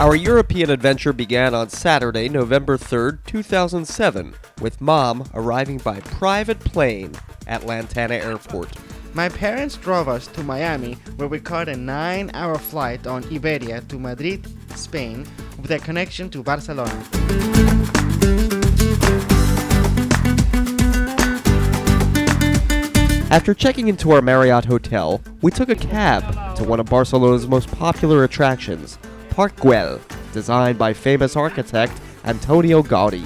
Our European adventure began on Saturday, November 3rd, 2007, with Mom arriving by private plane at Lantana Airport. My parents drove us to Miami, where we caught a 9-hour flight on Iberia to Madrid, Spain, with a connection to Barcelona. After checking into our Marriott hotel, we took a cab to one of Barcelona's most popular attractions, Park Güell, designed by famous architect Antonio Gaudi.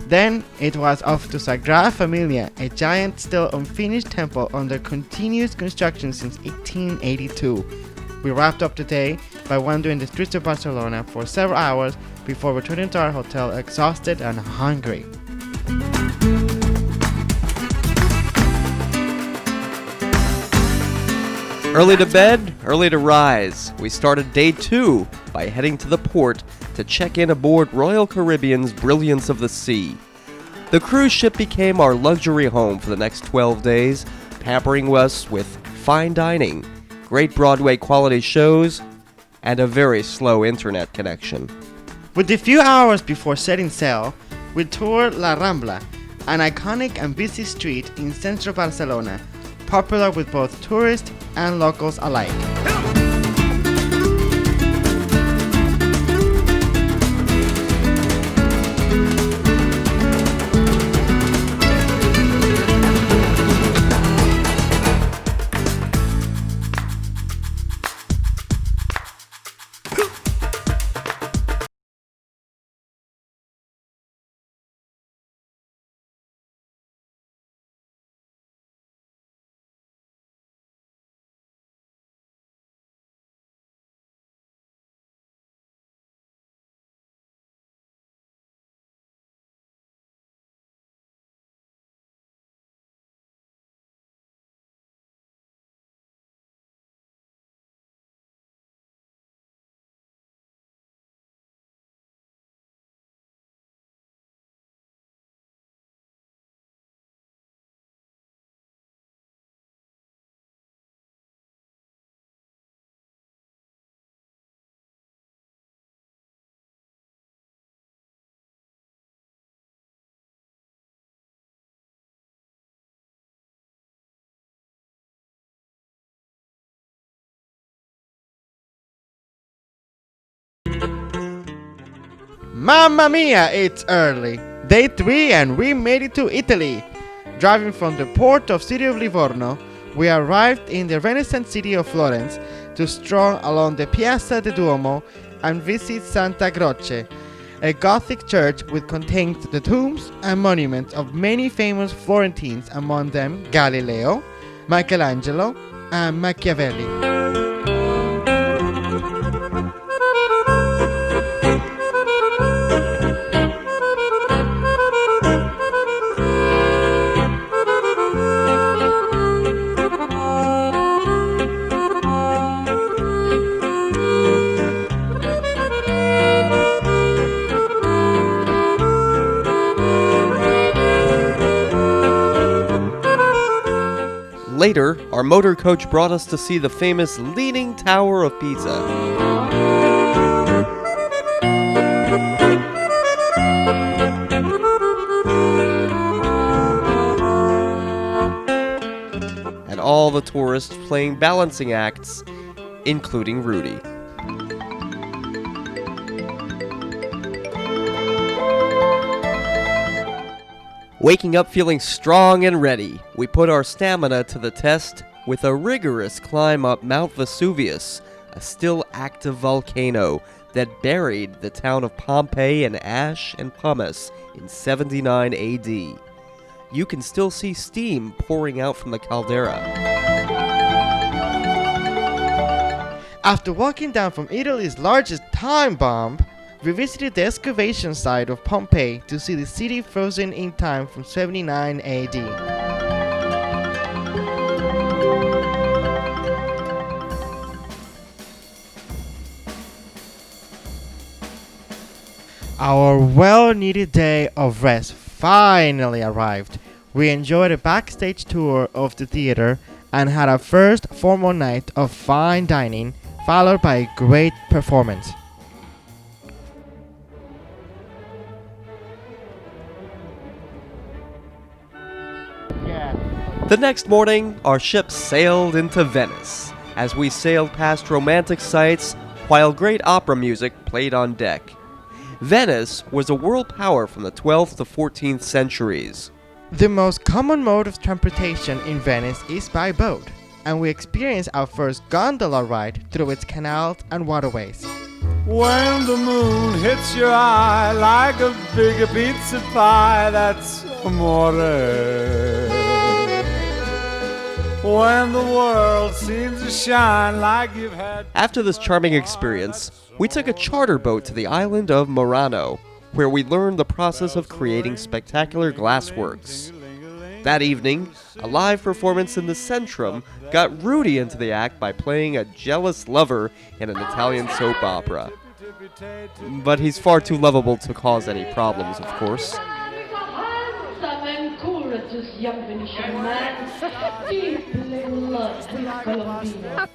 Then it was off to Sagrada Familia, a giant still unfinished temple under continuous construction since 1882. We wrapped up the day by wandering the streets of Barcelona for several hours before returning to our hotel exhausted and hungry. Early to bed, early to rise. We started day 2 by heading to the port to check in aboard Royal Caribbean's Brilliance of the Sea. The cruise ship became our luxury home for the next 12 days, pampering us with fine dining, great Broadway quality shows, and a very slow internet connection. With a few hours before setting sail, we toured La Rambla, an iconic and busy street in central Barcelona, popular with both tourists and locals alike. Mamma mia, it's early! Day 3 and we made it to Italy! Driving from the port of city of Livorno, we arrived in the Renaissance city of Florence to stroll along the Piazza del Duomo and visit Santa Croce, a Gothic church which contains the tombs and monuments of many famous Florentines, among them Galileo, Michelangelo, and Machiavelli. Later, our motor coach brought us to see the famous Leaning Tower of Pisa. And all the tourists playing balancing acts, including Rudy. Waking up feeling strong and ready, we put our stamina to the test with a rigorous climb up Mount Vesuvius, a still active volcano that buried the town of Pompeii in ash and pumice in 79 AD. You can still see steam pouring out from the caldera. After walking down from Italy's largest time bomb, we visited the excavation site of Pompeii to see the city frozen in time from 79 AD. Our well-needed day of rest finally arrived. We enjoyed a backstage tour of the theater and had our first formal night of fine dining, followed by a great performance. The next morning, our ship sailed into Venice. As we sailed past romantic sights, while great opera music played on deck. Venice was a world power from the 12th to 14th centuries. The most common mode of transportation in Venice is by boat, and we experienced our first gondola ride through its canals and waterways. When the moon hits your eye like a big pizza pie, that's amore. When the world seems to shine like you've had... After this charming experience, we took a charter boat to the island of Murano, where we learned the process of creating spectacular glassworks. That evening, a live performance in the Centrum got Rudy into the act by playing a jealous lover in an Italian soap opera. But he's far too lovable to cause any problems, of course. Young Venetian man, deeply in love with Colombina.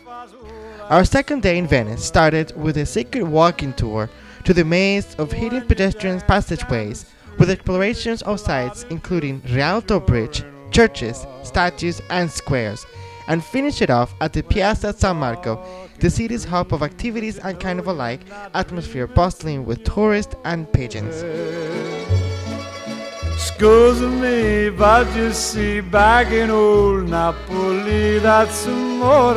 Our second day in Venice started with a secret walking tour to the maze of hidden pedestrian passageways with explorations of sites including Rialto Bridge, churches, statues, and squares, and finish it off at the Piazza San Marco, the city's hub of activities and carnival-like atmosphere bustling with tourists and pageants. Excuse me, but you see, back in old Napoli, that's amore.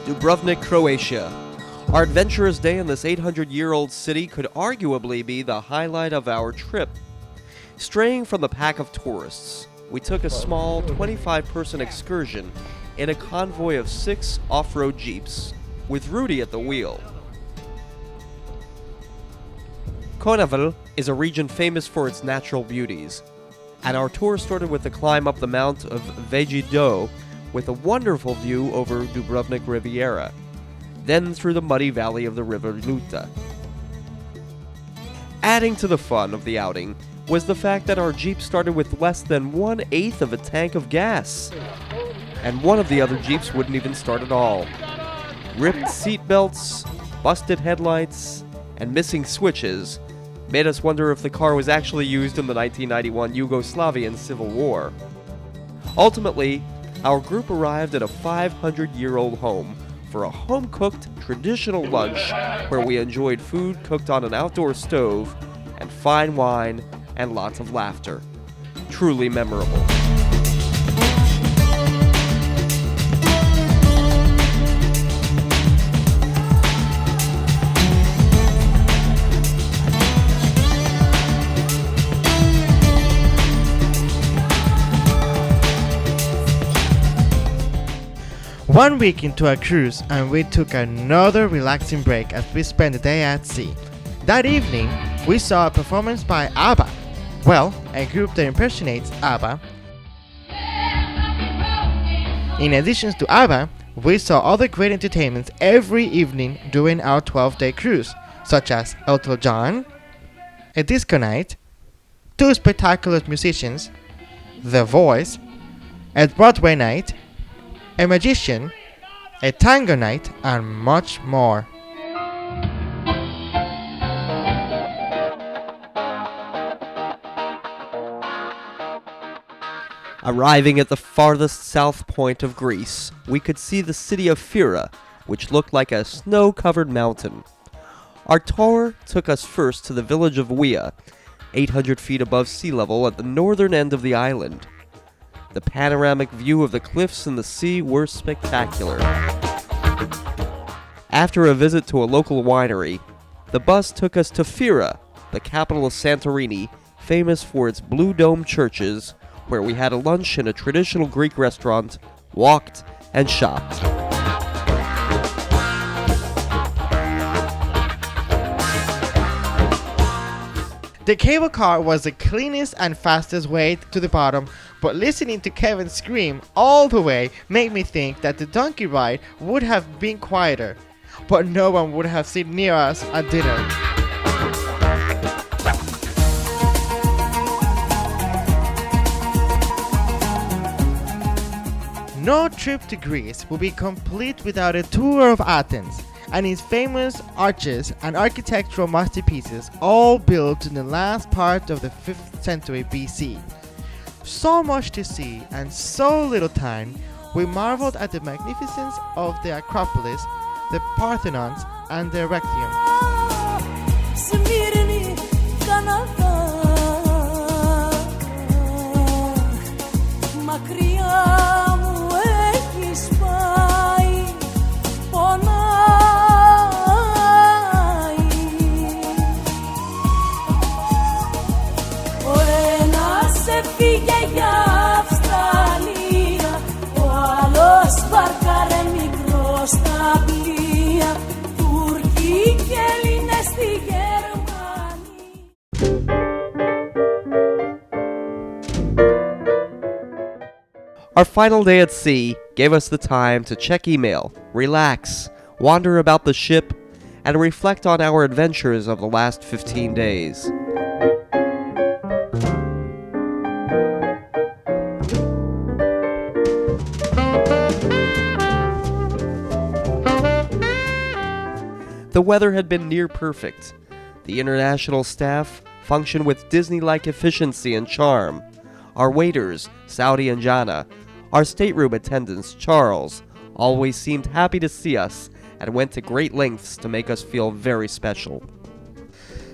Dubrovnik, Croatia. Our adventurous day in this 800-year-old city could arguably be the highlight of our trip. Straying from the pack of tourists, we took a small 25-person excursion in a convoy of 6 off-road jeeps, with Rudy at the wheel. Konavel is a region famous for its natural beauties, and our tour started with the climb up the mount of Vegido with a wonderful view over Dubrovnik Riviera, then through the muddy valley of the river Luta. Adding to the fun of the outing was the fact that our jeep started with less than 1/8 of a tank of gas, and one of the other jeeps wouldn't even start at all. Ripped seatbelts, busted headlights, and missing switches made us wonder if the car was actually used in the 1991 Yugoslavian Civil War. Ultimately, our group arrived at a 500-year-old home for a home-cooked traditional lunch where we enjoyed food cooked on an outdoor stove and fine wine and lots of laughter. Truly memorable. One week into our cruise, and we took another relaxing break as we spent the day at sea. That evening, we saw a performance by ABBA. Well, a group that impersonates ABBA. In addition to ABBA, we saw other great entertainments every evening during our 12-day cruise, such as Elton John, a disco night, 2 spectacular musicians, The Voice, a Broadway night, a magician, a tango night, and much more. Arriving at the farthest south point of Greece, we could see the city of Fira, which looked like a snow-covered mountain. Our tour took us first to the village of Wea, 800 feet above sea level at the northern end of the island. The panoramic view of the cliffs and the sea were spectacular. After a visit to a local winery, the bus took us to Fira, the capital of Santorini, famous for its blue dome churches, where we had a lunch in a traditional Greek restaurant, walked, and shopped. The cable car was the cleanest and fastest way to the bottom, but listening to Kevin scream all the way made me think that the donkey ride would have been quieter, but no one would have sit near us at dinner. No trip to Greece would be complete without a tour of Athens and its famous arches and architectural masterpieces, all built in the last part of the 5th century BC. So much to see and so little time, we marveled at the magnificence of the Acropolis, the Parthenons, and the Erechtheum. Our final day at sea gave us the time to check email, relax, wander about the ship, and reflect on our adventures of the last 15 days. The weather had been near perfect. The international staff functioned with Disney-like efficiency and charm. Our waiters, Saudi and Jana, our stateroom attendants, Charles, always seemed happy to see us and went to great lengths to make us feel very special.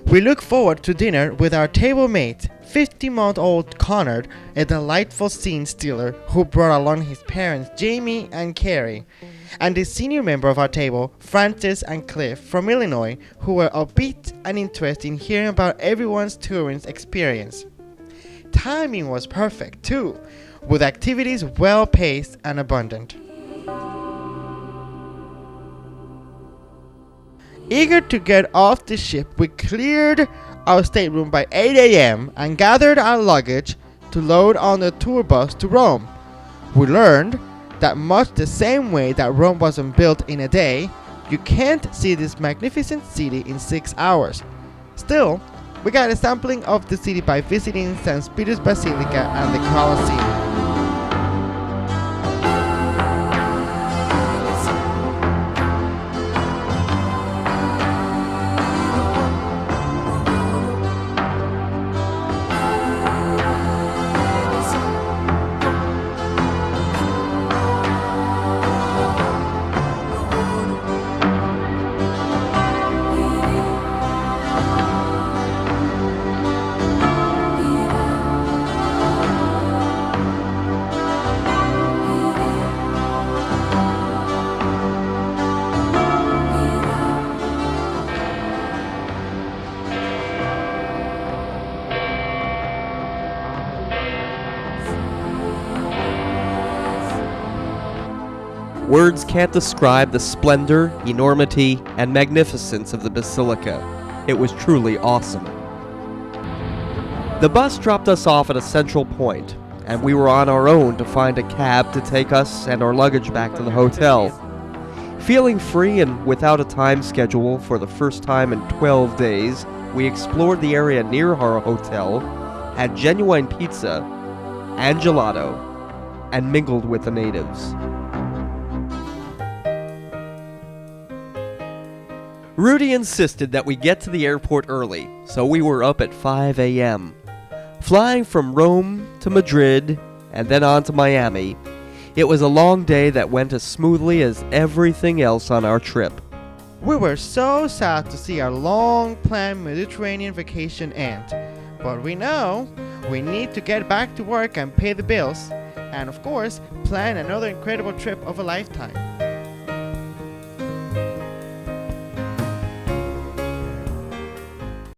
We look forward to dinner with our table mate, 50-month-old Connor, a delightful scene stealer who brought along his parents Jamie and Carrie, and the senior member of our table, Francis and Cliff from Illinois, who were upbeat and interested in hearing about everyone's touring experience. Timing was perfect too, with activities well paced and abundant. Eager to get off the ship, we cleared our stateroom by 8 a.m. and gathered our luggage to load on the tour bus to Rome. We learned that much the same way that Rome wasn't built in a day, you can't see this magnificent city in 6 hours. Still, we got a sampling of the city by visiting St. Peter's Basilica and the Colosseum. Words can't describe the splendor, enormity, and magnificence of the basilica. It was truly awesome. The bus dropped us off at a central point, and we were on our own to find a cab to take us and our luggage back to the hotel. Feeling free and without a time schedule for the first time in 12 days, we explored the area near our hotel, had genuine pizza and gelato, and mingled with the natives. Rudy insisted that we get to the airport early, so we were up at 5 a.m. Flying from Rome to Madrid and then on to Miami, it was a long day that went as smoothly as everything else on our trip. We were so sad to see our long-planned Mediterranean vacation end, but we know we need to get back to work and pay the bills, and of course, plan another incredible trip of a lifetime.